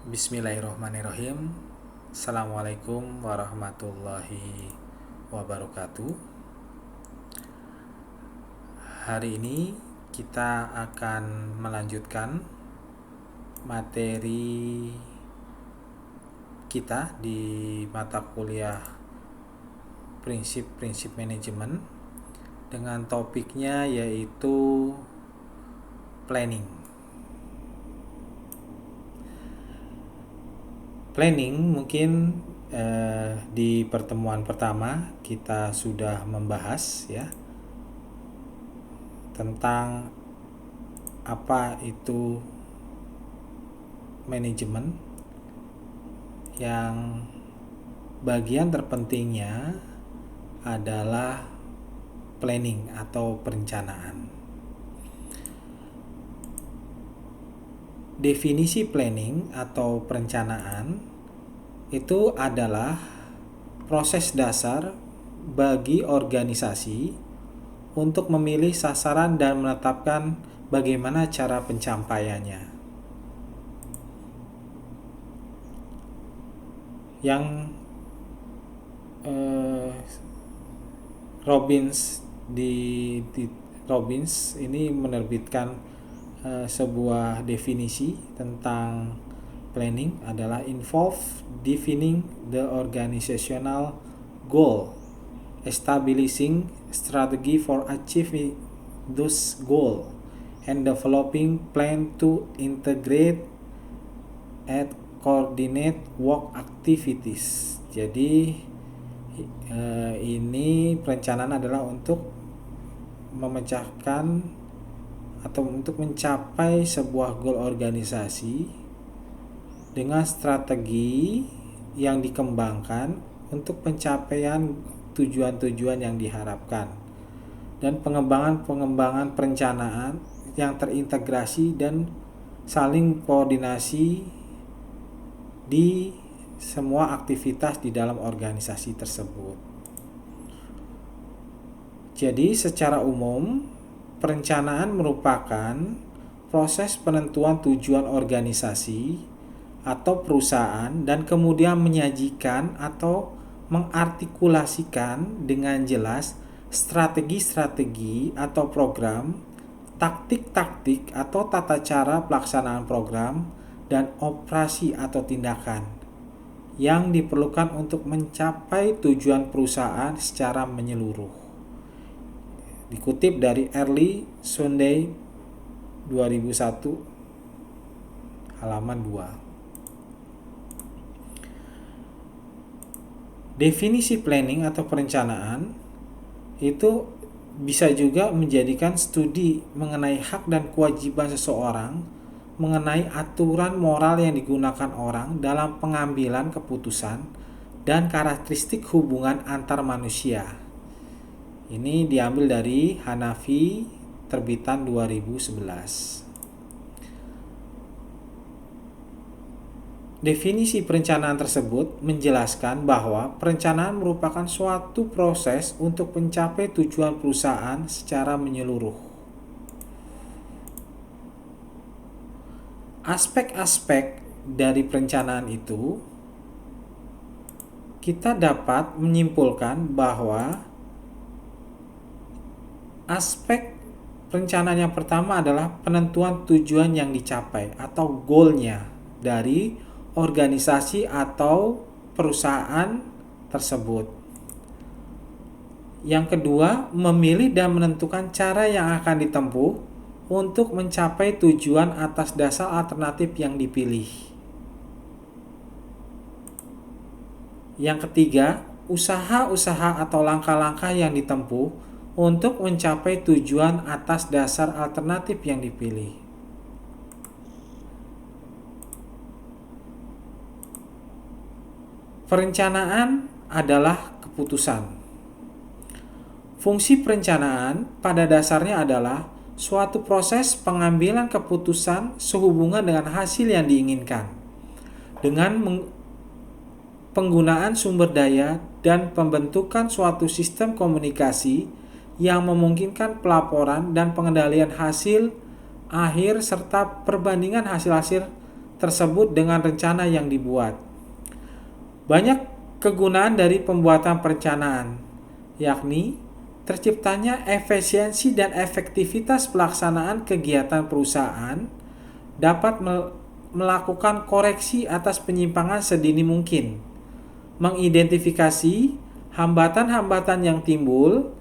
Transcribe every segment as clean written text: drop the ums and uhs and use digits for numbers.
Bismillahirrahmanirrahim. Assalamualaikum warahmatullahi wabarakatuh. Hari ini kita akan melanjutkan materi kita di mata kuliah prinsip-prinsip manajemen dengan topiknya yaitu planning. Planning mungkin di pertemuan pertama kita sudah membahas ya tentang apa itu manajemen, yang bagian terpentingnya adalah planning atau perencanaan. Definisi planning atau perencanaan itu adalah proses dasar bagi organisasi untuk memilih sasaran dan menetapkan bagaimana cara pencapaiannya. Yang Robbins ini menerbitkan sebuah definisi tentang planning adalah involve defining the organizational goal, establishing strategy for achieving those goal, and developing plan to integrate and coordinate work activities. Jadi ini perencanaan adalah untuk memecahkan atau untuk mencapai sebuah goal organisasi dengan strategi yang dikembangkan untuk pencapaian tujuan-tujuan yang diharapkan, dan pengembangan perencanaan yang terintegrasi dan saling koordinasi di semua aktivitas di dalam organisasi tersebut. Jadi secara umum perencanaan merupakan proses penentuan tujuan organisasi atau perusahaan dan kemudian menyajikan atau mengartikulasikan dengan jelas strategi-strategi atau program, taktik-taktik atau tata cara pelaksanaan program, dan operasi atau tindakan yang diperlukan untuk mencapai tujuan perusahaan secara menyeluruh. Dikutip dari Early Sunday 2001 halaman 2. Definisi planning atau perencanaan itu bisa juga menjadikan studi mengenai hak dan kewajiban seseorang, mengenai aturan moral yang digunakan orang dalam pengambilan keputusan, dan karakteristik hubungan antar manusia. Ini diambil dari Hanafi terbitan 2011. Definisi perencanaan tersebut menjelaskan bahwa perencanaan merupakan suatu proses untuk mencapai tujuan perusahaan secara menyeluruh. Aspek-aspek dari perencanaan itu kita dapat menyimpulkan bahwa aspek perencanaan yang pertama adalah penentuan tujuan yang dicapai atau goalnya dari organisasi atau perusahaan tersebut. Yang kedua, memilih dan menentukan cara yang akan ditempuh untuk mencapai tujuan atas dasar alternatif yang dipilih. Yang ketiga, usaha-usaha atau langkah-langkah yang ditempuh untuk mencapai tujuan atas dasar alternatif yang dipilih. Perencanaan adalah keputusan. Fungsi perencanaan pada dasarnya adalah suatu proses pengambilan keputusan sehubungan dengan hasil yang diinginkan, dengan penggunaan sumber daya dan pembentukan suatu sistem komunikasi yang memungkinkan pelaporan dan pengendalian hasil akhir serta perbandingan hasil-hasil tersebut dengan rencana yang dibuat. Banyak kegunaan dari pembuatan perencanaan, yakni terciptanya efisiensi dan efektivitas pelaksanaan kegiatan perusahaan, dapat melakukan koreksi atas penyimpangan sedini mungkin, mengidentifikasi hambatan-hambatan yang timbul,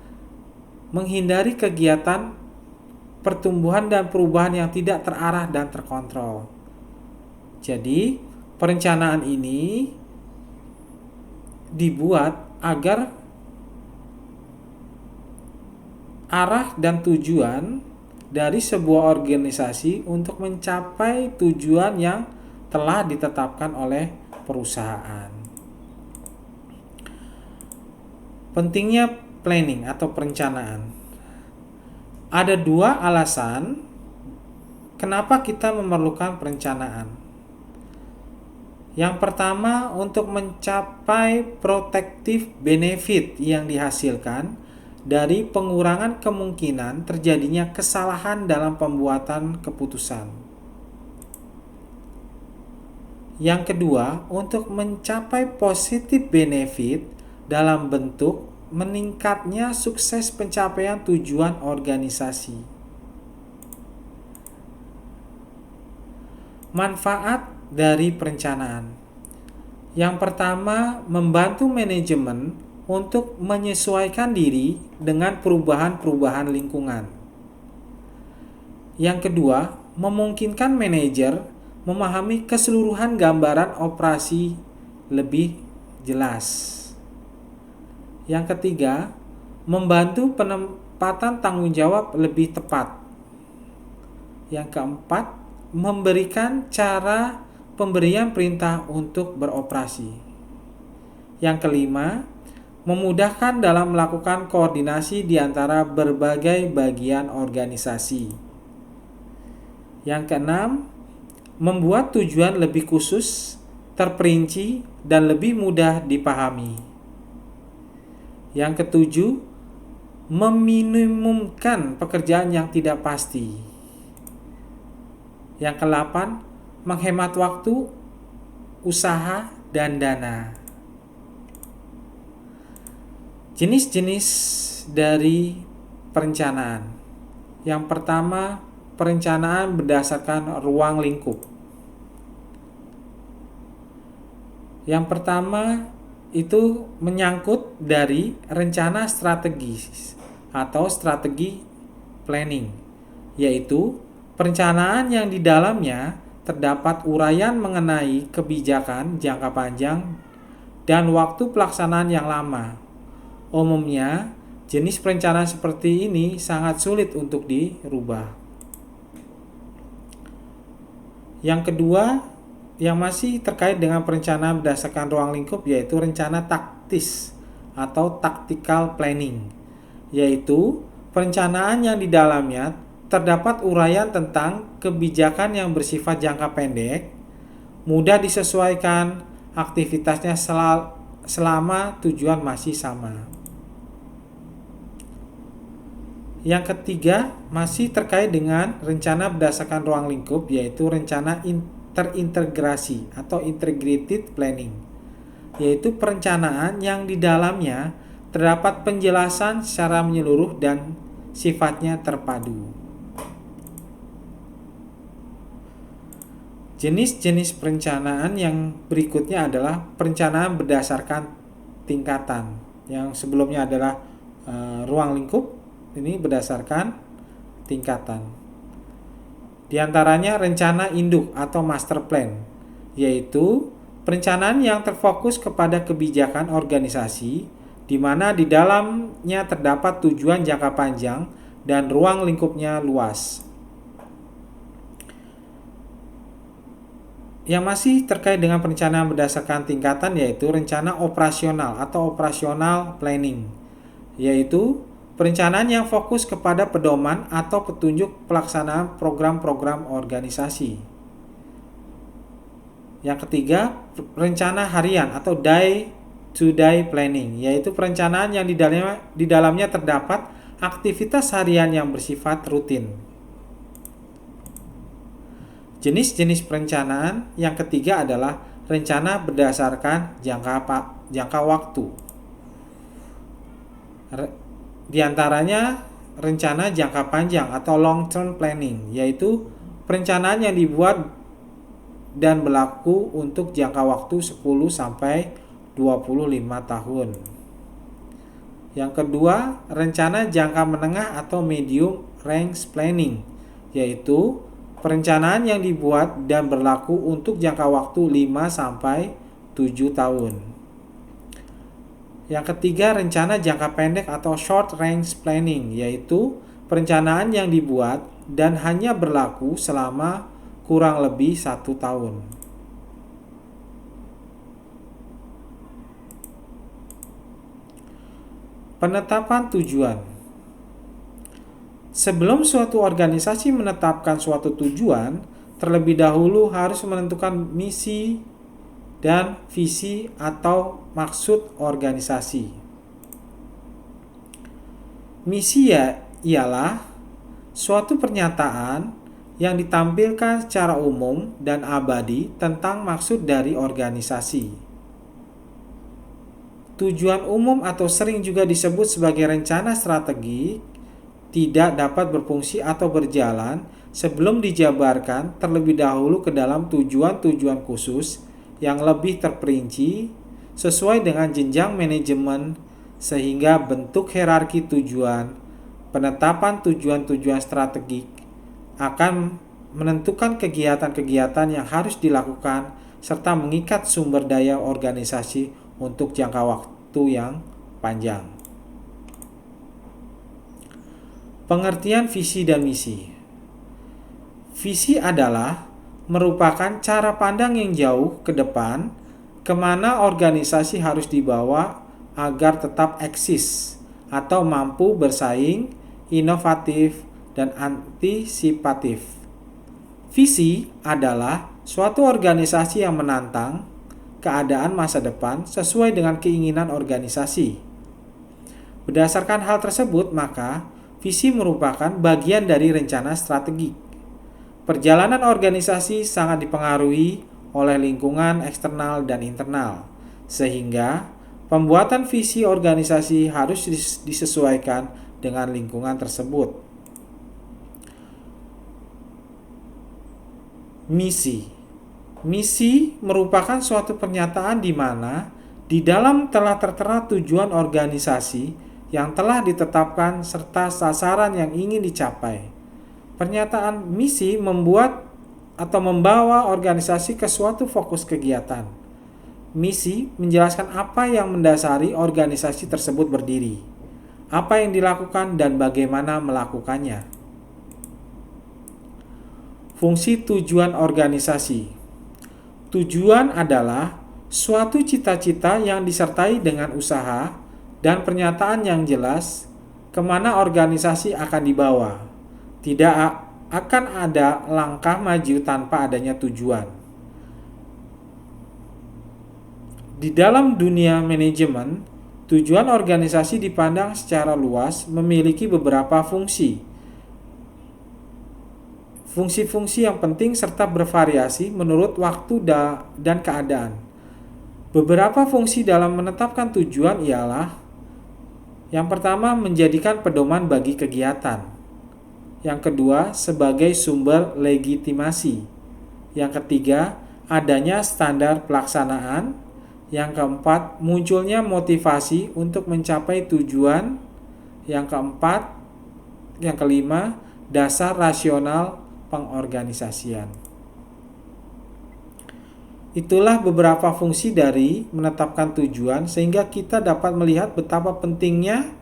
menghindari kegiatan pertumbuhan dan perubahan yang tidak terarah dan terkontrol. Jadi, perencanaan ini dibuat agar arah dan tujuan dari sebuah organisasi untuk mencapai tujuan yang telah ditetapkan oleh perusahaan. Pentingnya planning atau perencanaan. Ada dua alasan kenapa kita memerlukan perencanaan. Yang pertama, untuk mencapai protective benefit yang dihasilkan dari pengurangan kemungkinan terjadinya kesalahan dalam pembuatan keputusan. Yang kedua, untuk mencapai positive benefit dalam bentuk meningkatnya sukses pencapaian tujuan organisasi. Manfaat dari perencanaan. Yang pertama, membantu manajemen untuk menyesuaikan diri dengan perubahan-perubahan lingkungan. Yang kedua, memungkinkan manajer memahami keseluruhan gambaran operasi lebih jelas. Yang ketiga, membantu penempatan tanggung jawab lebih tepat. Yang keempat, memberikan cara pemberian perintah untuk beroperasi. Yang kelima, memudahkan dalam melakukan koordinasi di antara berbagai bagian organisasi. Yang keenam, membuat tujuan lebih khusus, terperinci, dan lebih mudah dipahami. Yang ketujuh, meminimumkan pekerjaan yang tidak pasti. Yang kedelapan, menghemat waktu, usaha, dan dana. Jenis-jenis dari perencanaan. Yang pertama, perencanaan berdasarkan ruang lingkup. Yang pertama itu menyangkut dari rencana strategis atau strategi planning, yaitu perencanaan yang di dalamnya terdapat uraian mengenai kebijakan jangka panjang dan waktu pelaksanaan yang lama. Umumnya, jenis perencanaan seperti ini sangat sulit untuk dirubah. Yang kedua, yang masih terkait dengan perencanaan berdasarkan ruang lingkup, yaitu rencana taktis atau tactical planning, yaitu perencanaan yang di dalamnya terdapat uraian tentang kebijakan yang bersifat jangka pendek, mudah disesuaikan aktivitasnya selama tujuan masih sama. Yang ketiga, masih terkait dengan rencana berdasarkan ruang lingkup, yaitu rencana terintegrasi atau integrated planning, yaitu perencanaan yang di dalamnya terdapat penjelasan secara menyeluruh dan sifatnya terpadu. Jenis-jenis perencanaan yang berikutnya adalah perencanaan berdasarkan tingkatan. Yang sebelumnya adalah ruang lingkup, ini berdasarkan tingkatan. Di antaranya rencana induk atau master plan, yaitu perencanaan yang terfokus kepada kebijakan organisasi, di mana di dalamnya terdapat tujuan jangka panjang dan ruang lingkupnya luas. Yang masih terkait dengan perencanaan berdasarkan tingkatan yaitu rencana operasional atau operational planning, yaitu perencanaan yang fokus kepada pedoman atau petunjuk pelaksanaan program-program organisasi. Yang ketiga, rencana harian atau day-to-day planning, yaitu perencanaan yang di dalamnya terdapat aktivitas harian yang bersifat rutin. Jenis-jenis perencanaan yang ketiga adalah rencana berdasarkan jangka waktu. Di antaranya rencana jangka panjang atau long term planning, yaitu perencanaan yang dibuat dan berlaku untuk jangka waktu 10 sampai 25 tahun. Yang kedua, rencana jangka menengah atau medium range planning, yaitu perencanaan yang dibuat dan berlaku untuk jangka waktu 5 sampai 7 tahun. Yang ketiga, rencana jangka pendek atau short range planning, yaitu perencanaan yang dibuat dan hanya berlaku selama kurang lebih 1 tahun. Penetapan tujuan. Sebelum suatu organisasi menetapkan suatu tujuan, terlebih dahulu harus menentukan misi dan visi atau maksud organisasi. Misi ialah suatu pernyataan yang ditampilkan secara umum dan abadi tentang maksud dari organisasi. Tujuan umum atau sering juga disebut sebagai rencana strategi tidak dapat berfungsi atau berjalan sebelum dijabarkan terlebih dahulu ke dalam tujuan-tujuan khusus yang lebih terperinci sesuai dengan jenjang manajemen, sehingga bentuk hierarki tujuan, penetapan tujuan-tujuan strategik akan menentukan kegiatan-kegiatan yang harus dilakukan serta mengikat sumber daya organisasi untuk jangka waktu yang panjang. Pengertian visi dan misi. Visi adalah merupakan cara pandang yang jauh ke depan kemana organisasi harus dibawa agar tetap eksis atau mampu bersaing, inovatif, dan antisipatif. Visi adalah suatu organisasi yang menantang keadaan masa depan sesuai dengan keinginan organisasi. Berdasarkan hal tersebut, maka visi merupakan bagian dari rencana strategik. Perjalanan organisasi sangat dipengaruhi oleh lingkungan eksternal dan internal, sehingga pembuatan visi organisasi harus disesuaikan dengan lingkungan tersebut. Misi merupakan suatu pernyataan di mana di dalam telah tertera tujuan organisasi yang telah ditetapkan serta sasaran yang ingin dicapai. Pernyataan misi membuat atau membawa organisasi ke suatu fokus kegiatan. Misi menjelaskan apa yang mendasari organisasi tersebut berdiri, apa yang dilakukan dan bagaimana melakukannya. Fungsi tujuan organisasi. Tujuan adalah suatu cita-cita yang disertai dengan usaha dan pernyataan yang jelas kemana organisasi akan dibawa. Tidak akan ada langkah maju tanpa adanya tujuan. Di dalam dunia manajemen, tujuan organisasi dipandang secara luas memiliki beberapa fungsi. Fungsi-fungsi yang penting serta bervariasi menurut waktu dan keadaan. Beberapa fungsi dalam menetapkan tujuan ialah: yang pertama, menjadikan pedoman bagi kegiatan. Yang kedua, sebagai sumber legitimasi. Yang ketiga, adanya standar pelaksanaan. Yang keempat, munculnya motivasi untuk mencapai tujuan. Yang kelima, dasar rasional pengorganisasian. Itulah beberapa fungsi dari menetapkan tujuan, sehingga kita dapat melihat betapa pentingnya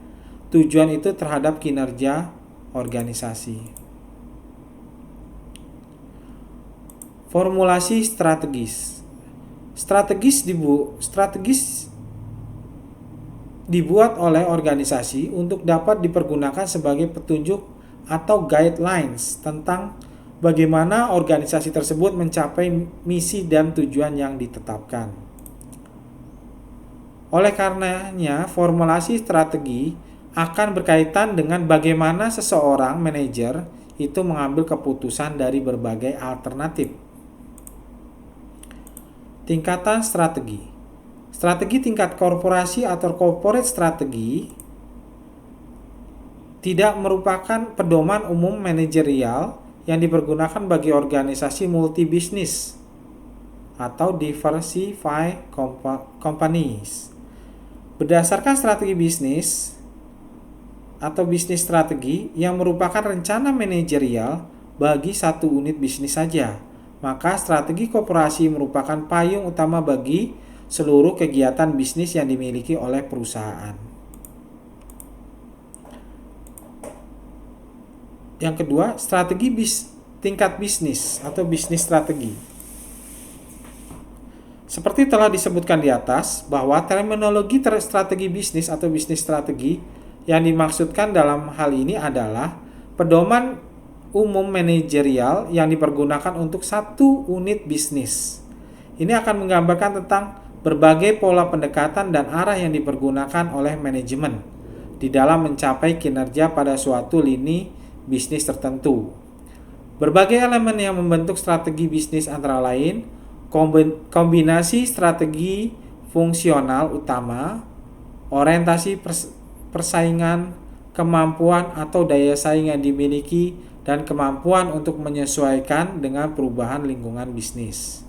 tujuan itu terhadap kinerja organisasi. Formulasi strategis. Strategis dibuat oleh organisasi untuk dapat dipergunakan sebagai petunjuk atau guidelines tentang bagaimana organisasi tersebut mencapai misi dan tujuan yang ditetapkan. Oleh karenanya, formulasi strategi akan berkaitan dengan bagaimana seseorang manajer itu mengambil keputusan dari berbagai alternatif. Tingkatan strategi. Strategi tingkat korporasi atau corporate strategi tidak merupakan pedoman umum manajerial yang dipergunakan bagi organisasi multibisnis atau diversified companies. Berdasarkan strategi bisnis atau bisnis strategi yang merupakan rencana manajerial bagi satu unit bisnis saja, maka strategi koperasi merupakan payung utama bagi seluruh kegiatan bisnis yang dimiliki oleh perusahaan. Yang kedua, strategi tingkat bisnis atau bisnis strategi. Seperti telah disebutkan di atas, bahwa terminologi strategi bisnis atau bisnis strategi yang dimaksudkan dalam hal ini adalah pedoman umum manajerial yang dipergunakan untuk satu unit bisnis. Ini akan menggambarkan tentang berbagai pola pendekatan dan arah yang dipergunakan oleh manajemen di dalam mencapai kinerja pada suatu lini bisnis tertentu. Berbagai elemen yang membentuk strategi bisnis antara lain kombinasi strategi fungsional utama, orientasi persaingan, kemampuan atau daya saing yang dimiliki, dan kemampuan untuk menyesuaikan dengan perubahan lingkungan bisnis.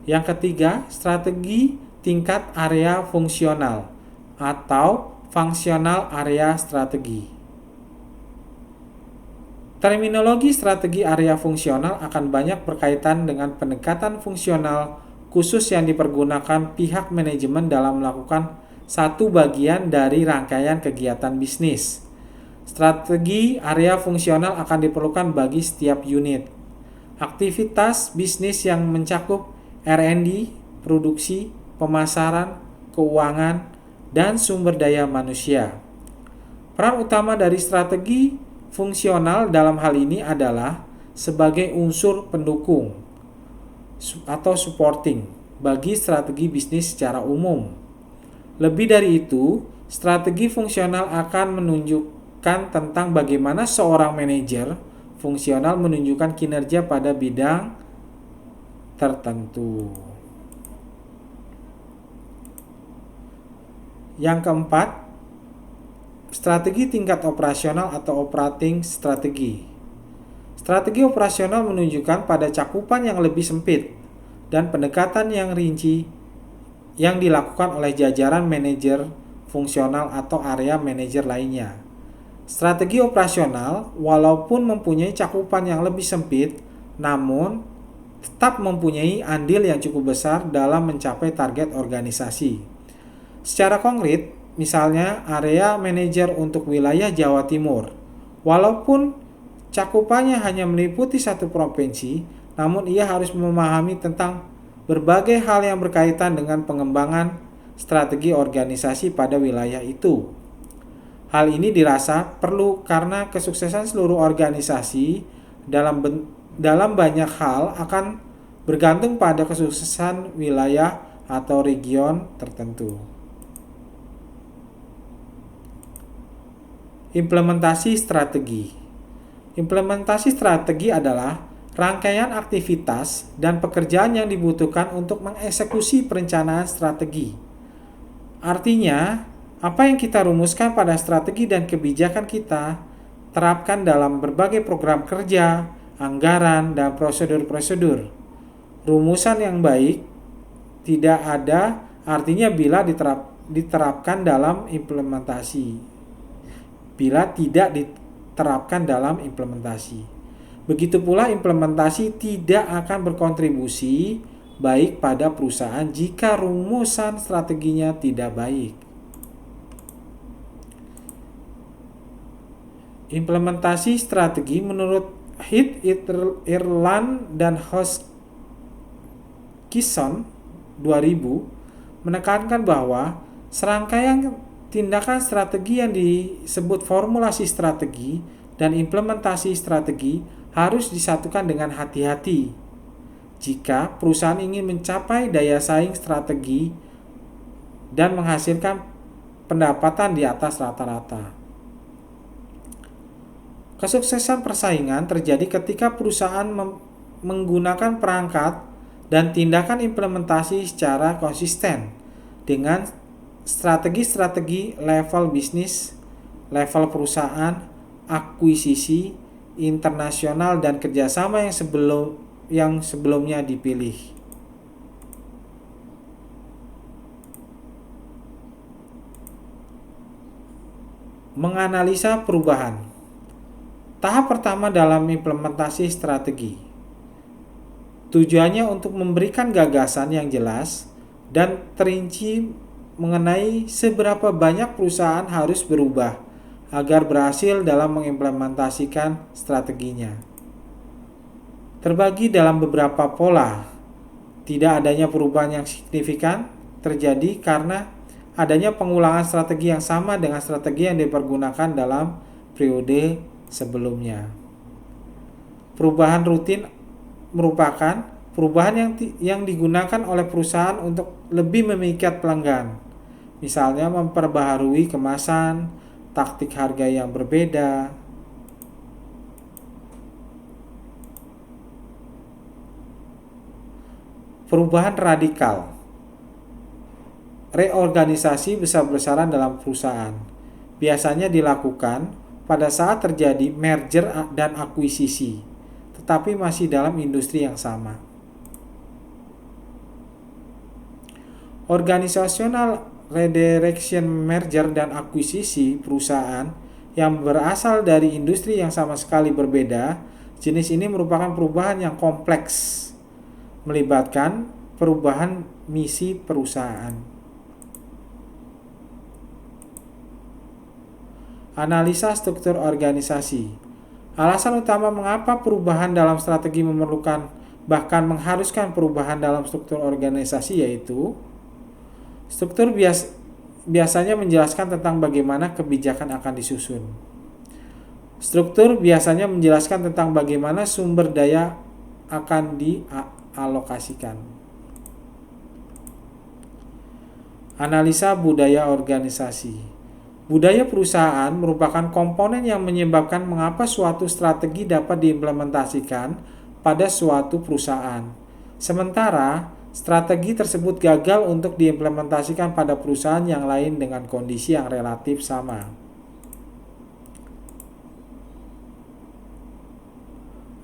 Yang ketiga, strategi tingkat area fungsional atau functional area strategi. Terminologi strategi area fungsional akan banyak berkaitan dengan pendekatan fungsional khusus yang dipergunakan pihak manajemen dalam melakukan satu bagian dari rangkaian kegiatan bisnis. Strategi area fungsional akan diperlukan bagi setiap unit. Aktivitas bisnis yang mencakup R&D, produksi, pemasaran, keuangan, dan sumber daya manusia. Peran utama dari strategi fungsional dalam hal ini adalah sebagai unsur pendukung atau supporting bagi strategi bisnis secara umum. Lebih dari itu, strategi fungsional akan menunjukkan tentang bagaimana seorang manajer fungsional menunjukkan kinerja pada bidang tertentu. Yang keempat, strategi tingkat operasional atau operating strategi. Strategi operasional menunjukkan pada cakupan yang lebih sempit dan pendekatan yang rinci yang dilakukan oleh jajaran manajer fungsional atau area manajer lainnya. Strategi operasional walaupun mempunyai cakupan yang lebih sempit, namun tetap mempunyai andil yang cukup besar dalam mencapai target organisasi. Secara konkret, misalnya area manajer untuk wilayah Jawa Timur, walaupun cakupannya hanya meliputi satu provinsi, namun ia harus memahami tentang berbagai hal yang berkaitan dengan pengembangan strategi organisasi pada wilayah itu. Hal ini dirasa perlu karena kesuksesan seluruh organisasi dalam banyak hal akan bergantung pada kesuksesan wilayah atau region tertentu. Implementasi strategi. Implementasi strategi adalah rangkaian aktivitas dan pekerjaan yang dibutuhkan untuk mengeksekusi perencanaan strategi. Artinya, apa yang kita rumuskan pada strategi dan kebijakan kita terapkan dalam berbagai program kerja, anggaran, dan prosedur-prosedur. Rumusan yang baik tidak ada artinya bila diterapkan dalam implementasi. Bila tidak diterapkan dalam implementasi. Begitu pula implementasi tidak akan berkontribusi baik pada perusahaan jika rumusan strateginya tidak baik. Implementasi strategi menurut Heath, Ireland, dan Hodgson 2000 menekankan bahwa serangkaian tindakan strategi yang disebut formulasi strategi dan implementasi strategi harus disatukan dengan hati-hati. Jika perusahaan ingin mencapai daya saing strategi dan menghasilkan pendapatan di atas rata-rata. Kesuksesan persaingan terjadi ketika perusahaan menggunakan perangkat dan tindakan implementasi secara konsisten dengan strategi-strategi level bisnis, level perusahaan, akuisisi, internasional, dan kerjasama yang sebelumnya dipilih. Menganalisa perubahan. Tahap pertama dalam implementasi strategi. Tujuannya untuk memberikan gagasan yang jelas dan terinci mengenai seberapa banyak perusahaan harus berubah agar berhasil dalam mengimplementasikan strateginya. Terbagi dalam beberapa pola. Tidak adanya perubahan yang signifikan terjadi karena adanya pengulangan strategi yang sama dengan strategi yang dipergunakan dalam periode sebelumnya. Perubahan rutin merupakan perubahan yang digunakan oleh perusahaan untuk lebih memikat pelanggan. Misalnya memperbaharui kemasan, taktik harga yang berbeda. Perubahan radikal. Reorganisasi besar-besaran dalam perusahaan biasanya dilakukan pada saat terjadi merger dan akuisisi, tetapi masih dalam industri yang sama. Organizational redirection, merger dan akuisisi perusahaan yang berasal dari industri yang sama sekali berbeda. Jenis ini merupakan perubahan yang kompleks, melibatkan perubahan misi perusahaan. Analisa struktur organisasi. Alasan utama mengapa perubahan dalam strategi memerlukan bahkan mengharuskan perubahan dalam struktur organisasi yaitu struktur biasanya menjelaskan tentang bagaimana kebijakan akan disusun. Struktur biasanya menjelaskan tentang bagaimana sumber daya akan dialokasikan. Analisa budaya organisasi. Budaya perusahaan merupakan komponen yang menyebabkan mengapa suatu strategi dapat diimplementasikan pada suatu perusahaan. Sementara, strategi tersebut gagal untuk diimplementasikan pada perusahaan yang lain dengan kondisi yang relatif sama.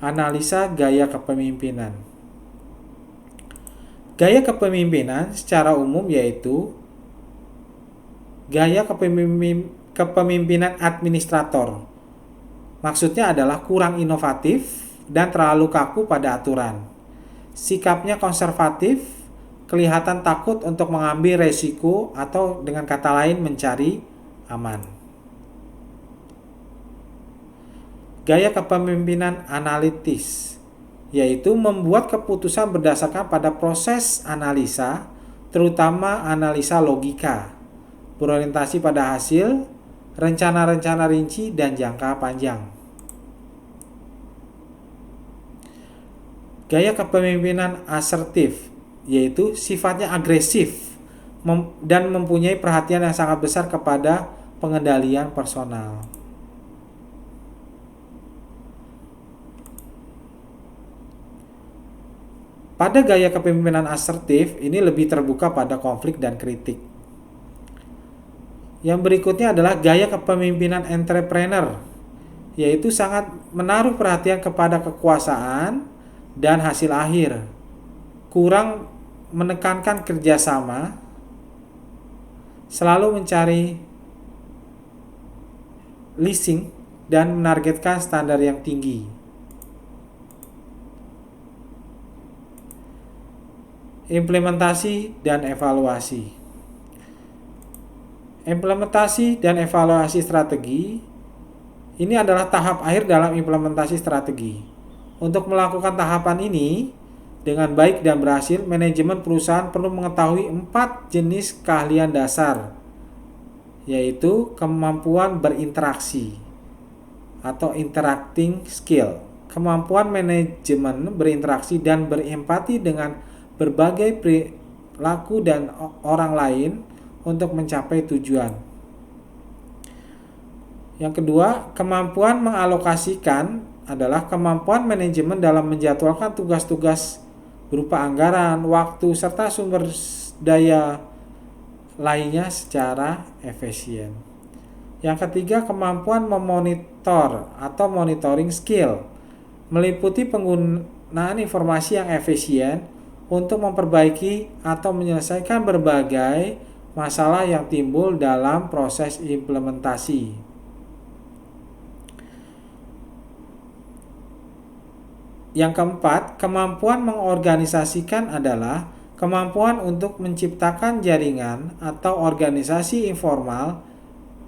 Analisa gaya kepemimpinan. Gaya kepemimpinan secara umum yaitu gaya kepemimpinan administrator. Maksudnya adalah kurang inovatif dan terlalu kaku pada aturan. Sikapnya konservatif, kelihatan takut untuk mengambil resiko atau dengan kata lain mencari aman. Gaya kepemimpinan analitis, yaitu membuat keputusan berdasarkan pada proses analisa, terutama analisa logika, berorientasi pada hasil, rencana-rencana rinci, dan jangka panjang. Gaya kepemimpinan asertif, yaitu sifatnya agresif dan mempunyai perhatian yang sangat besar kepada pengendalian personal. Pada gaya kepemimpinan asertif, ini lebih terbuka pada konflik dan kritik. Yang berikutnya adalah gaya kepemimpinan entrepreneur, yaitu sangat menaruh perhatian kepada kekuasaan dan hasil akhir, kurang menekankan kerjasama, selalu mencari leasing, dan menargetkan standar yang tinggi. Implementasi dan evaluasi. Implementasi dan evaluasi strategi ini adalah tahap akhir dalam implementasi strategi. Untuk melakukan tahapan ini dengan baik dan berhasil, manajemen perusahaan perlu mengetahui 4 jenis keahlian dasar, yaitu kemampuan berinteraksi atau interacting skill, kemampuan manajemen berinteraksi dan berempati dengan berbagai perilaku dan orang lain untuk mencapai tujuan. Yang kedua, kemampuan mengalokasikan adalah kemampuan manajemen dalam menjadwalkan tugas-tugas berupa anggaran, waktu, serta sumber daya lainnya secara efisien. Yang ketiga, kemampuan memonitor atau monitoring skill, meliputi penggunaan informasi yang efisien untuk memperbaiki atau menyelesaikan berbagai masalah yang timbul dalam proses implementasi. Yang keempat, kemampuan mengorganisasikan adalah kemampuan untuk menciptakan jaringan atau organisasi informal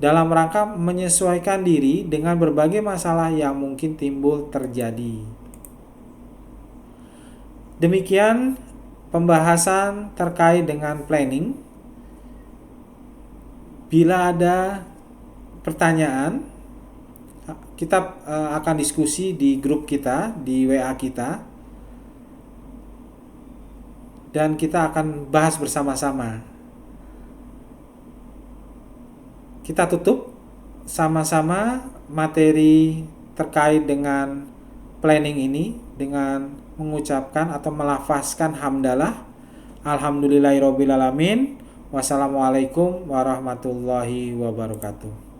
dalam rangka menyesuaikan diri dengan berbagai masalah yang mungkin timbul terjadi. Demikian pembahasan terkait dengan planning. Bila ada pertanyaan, kita akan diskusi di grup kita, di WA kita, dan kita akan bahas bersama-sama. Kita tutup sama-sama materi terkait dengan planning ini dengan mengucapkan atau melafazkan hamdalah. Alhamdulillahirobbilalamin. Wassalamualaikum warahmatullahi wabarakatuh.